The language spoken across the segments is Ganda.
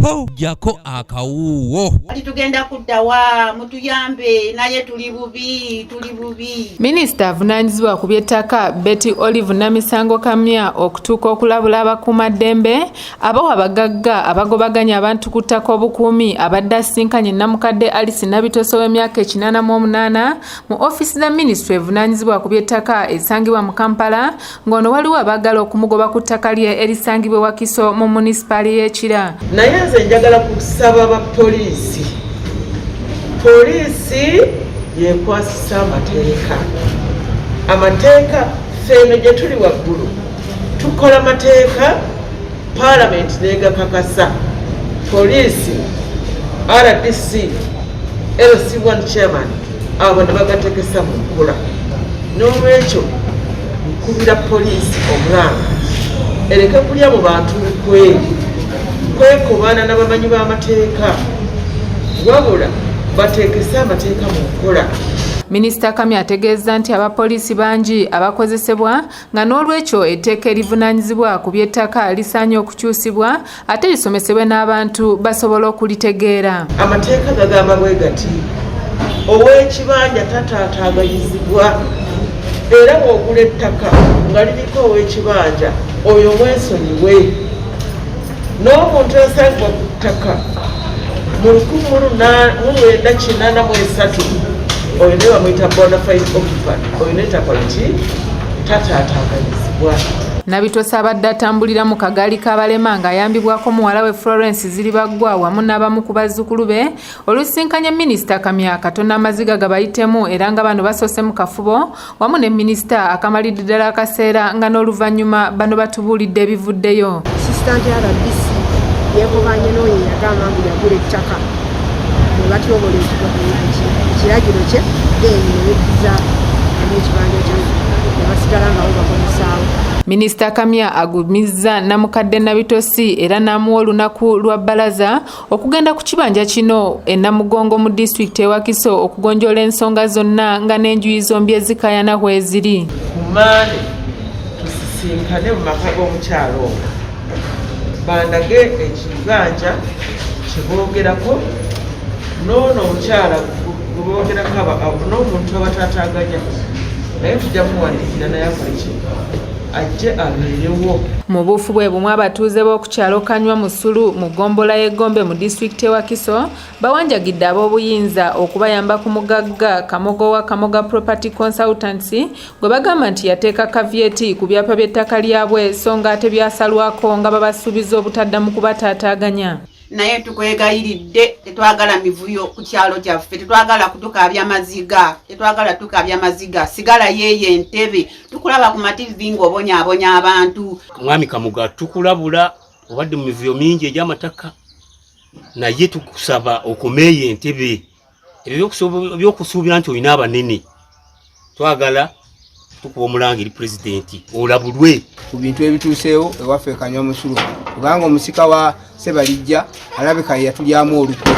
po jako akawuwo. Ati tugenda kuddawa mutuyambe naye tuli bubi. Minisita avunaanyizibwa ku by'ettaka Betty Olive Namisango Kamya okutuuka okulabula abakuumaddembe abawa abagagga abagobaganya abantu ku ttaka obukuumi abadde asinkanye Namukadde Alice Nabitoso w'emyaka 88 mu ofiisi za minisitule evunaanyizibwa ku by'ettaka esangibwa mu Kampala ng'ono waliwo abaagala okumugoba ku ttaka lye erisangibwa e Wakiso mu munisipaali y'Ekira. Naye nze njagala kusaba abapoliisi yekwasisa amateeka feno gye tuli waggulu tukola amateeka Parliament negakakasa poliisi RDC LC1 chairman abo ne bagategesa mu nkola. N'olwekyo nkubira poliisi omulanga ereke kulya mu bantu kwekubana n'abamanyi b'amateeka wabula bateekese amateeka mu nkola. Minisita Kamya ategeeza nti abapoliisi bangi abakozesebwa nga n'olwekyo etteeka erivunaanyizibwa ku by'ettaka lisaanye okukyusibwa ate lisomesebwe n'abantu basobola okulitegeera. Amateeka gagamba bwe gati ow'ekibanja tataataaganyizibwa era bw'ogula ettaka nga liriko ow'ekibanja oyo mwesonyiwe. N'omuntu yasangibwa ku ttaka mu 1983 oyo ne bamuyita bona fide occupant oyo n'ettaka liti tataataaganyizibwa. Nabitoso abadde atambulira mu kagaali k'abalema ng'ayambibwako muwala we Florence Ziribaggwa wamu n'abamu ku bazzukulu be olusinkanye minisita Kamya Katonda amaziga gabayitemu era nga bano basoose mu kafubo wamu ne minisita akamalidde ddala akaseera nga n'oluvannyuma bano batubuulidde ebivuddeyo. Assistant RDC yeekubanye n'oyo yagamba mbu yagula ettaka ne batyobola ekiragiro kye yeyiniriza n'ekibanja kye ne basigala nga bo bakozesaawo. Minisita Kamya agumizza Namukadde Nabitosi era n'amuwa olunaku lwa bbalaza okugenda ku kibanja kino e Namugongo mu disitulikiti e Wakiso okugonjoola ensonga zonna nga n'enjuyi zombi ezikaayana bweziri. Kumaane tusisinkane mu maka g'omukyalo bandage ekibanja kyeboogerako n'ono omukyala gweboogerako n'omuntu abatataaganya naye tujja muwandiikira naye akoleki ajje abeerewo. Mu buufu bwe bumu abatuuze b'okukyalo Kanywa Musulu mu ggombolola y'Egombe mu disitulikiti e Wakiso bawanjagidde ab'obuyinza okubayamba ku mugagga Kamogo wa Kamoga Property Consultancy gwe bagamba nti yateeka kavyeti ku byapa by'ettaka lyabwe so nga ate byasalwako nga babasuubiza obutaddamu kubataataaganya. Naye tukwegayiridde tetwagala mivuyo ku kyalo kyaffe, tetwagala kutukaabya maziga, sigala yeeye entebe tukulaba ku mativi ng'obonyaabonya abantu. Mwami Kamuga tukulabula obadde mu mivuyo mingi egy'amataka naye tukusaba okumeeya entebe ebyo by'okusuubira nti olina abanene twagala tukuba omulanga eri pulezidenti olabulwe ku bintu ebituuseewo ewaffe Kanywa Musulu kubanga omusika wa Sebalijja alabika yatulyamu olukwe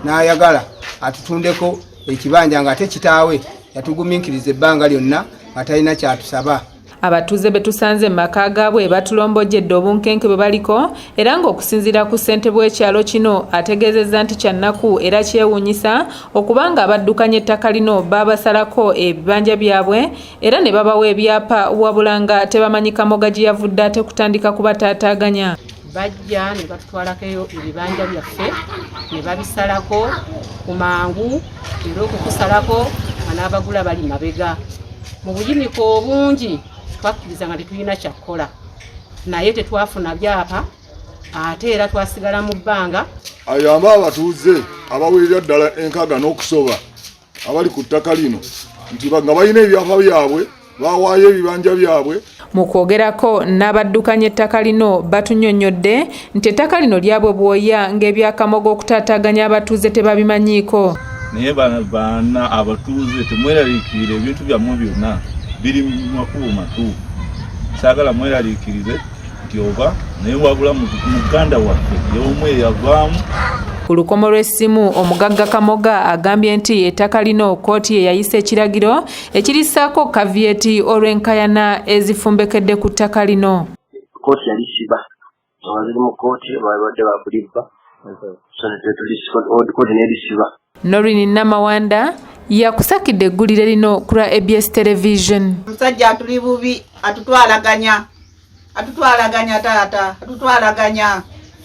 n'ayagala atutundeko ekibanja nga ate kitaawe yatugumiikiriza ebbanga lyonna nga talina kyatusaba. Abatuuze be tusanze mu maka gaabwe batulombojjedde obunkenke bwe baliko era ng'okusinziira ku ssente bw'ekyalo kino ategeezezza nti kya nnaku era kyewuunyisa okubanga abaddukanya ettaka lino baabasalako ebibanja byabwe era ne babawa ebyapa wabula nga tebamanyi Kamoga gye yavudde ate kutandika kubataataaganya. Bajja ne batutwalako ebibanja byaffe ne babisalako ku mangu era okukusalako nga n'abagula bali mabega. Mu buyinike obungi twakkiriza nga tetulina kyakkola naye tetwafuna byapa ate era twasigala mu bbanga. Ayamba abatuuze abawerera ddala enkaga n'okusoba abali ku ttaka lino nti nga balina ebyapa byabwe bawaayo ebibanja byabwe. Mu kwogerako n'abaddukanya ettaka lino batunnyonnyodde nti ettaka lino lyabwe bwoya ng'ebya Kamoga okutaataaganya abatuuze tebabimanyiiko. Naye baana abatuuze temweraliikirire ebintu byammwe byonna biri mu makubo matuufu. Saagala mweraliikirize nti oba naye wabula muganda waffe y'omu eyavaamu. Ku lukomo lw'essimu omugagga Kamoga agambye nti ettaka lino kkooti ye yayisa ekiragiro ekirissaako kavyeti olw'enkayana ezifumbekedde ku ttaka lino. Kkooti yali siba abaziri mu kkooti babadde bakulibba Norini Namawanda yakusakidde eggulire lino ku lwa ABS Television. Musajja atuli bubi atutwalaganya taata atutwalaganya